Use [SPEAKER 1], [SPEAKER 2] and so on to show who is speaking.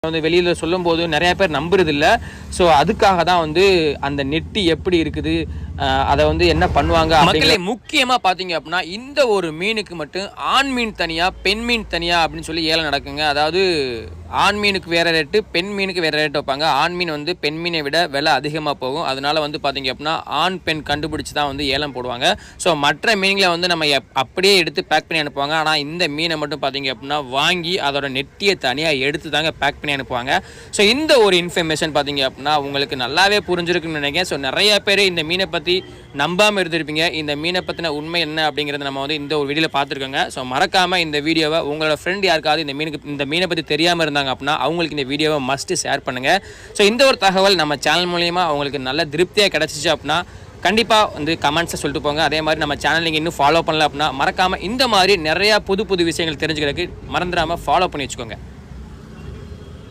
[SPEAKER 1] வந்து வெளியில் சொல்லும்போது நிறைய பேர் நம்புறதில்ல. ஸோ அதுக்காக தான் வந்து அந்த நெட்டி எப்படி இருக்குது, அதை வந்து என்ன பண்ணுவாங்க மக்களே. முக்கியமாக பார்த்தீங்க அப்படின்னா இந்த ஒரு மீனுக்கு மட்டும் ஆண் மீன் தனியாக பெண் மீன் தனியாக அப்படின்னு சொல்லி ஏலம் நடக்குங்க. அதாவது ஆண் மீனுக்கு வேறு ரேட்டு, பெண் மீனுக்கு வேறு ரேட்டு வைப்பாங்க. ஆண் மீன் வந்து பெண் மீனை விட விலை அதிகமாக போகும். அதனால வந்து பார்த்தீங்க அப்படின்னா ஆண் பெண் கண்டுபிடிச்சி தான் வந்து ஏலம் போடுவாங்க. ஸோ மற்ற மீன்களை வந்து நம்ம அப்படியே எடுத்து பேக் பண்ணி அனுப்புவாங்க. ஆனால் இந்த மீனை மட்டும் பார்த்தீங்க அப்படின்னா வாங்கி அதோட நெட்டியை தனியாக எடுத்து தாங்க பேக் பண்ணி அனுப்புவாங்க. ஸோ இந்த ஒரு இன்ஃபர்மேஷன் பார்த்தீங்க அப்படின்னா உங்களுக்கு நல்லாவே புரிஞ்சிருக்குன்னு நினைக்கிறேன். ஸோ நிறைய பேர் இந்த மீனை பற்றி நம்பாமல் இருந்திருப்பீங்க. இந்த மீனை பற்றின உண்மை என்ன அப்படிங்கிறத நம்ம வந்து இந்த ஒரு வீடியோவில் பார்த்துருக்கோங்க. ஸோ மறக்காமல் இந்த வீடியோவை உங்களோட ஃப்ரெண்ட் யாருக்காவது இந்த மீனை பற்றி தெரியாமல் இருந்தாங்க அப்படின்னா அவங்களுக்கு இந்த வீடியோவை மஸ்ட்டு ஷேர் பண்ணுங்கள். ஸோ இந்த ஒரு தகவல் நம்ம சேனல் மூலியமாக அவங்களுக்கு நல்ல திருப்தியாக கிடச்சிச்சு அப்படின்னா கண்டிப்பாக வந்து கமெண்ட்ஸை சொல்லிட்டு போங்க. அதே மாதிரி நம்ம சேனல் நீங்கள் இன்னும் ஃபாலோ பண்ணல அப்படின்னா மறக்காமல் இந்த மாதிரி நிறையா புது புது விஷயங்கள் தெரிஞ்சுக்கிறதுக்கு மறந்துடாமல் ஃபாலோ பண்ணி வச்சுக்கோங்க.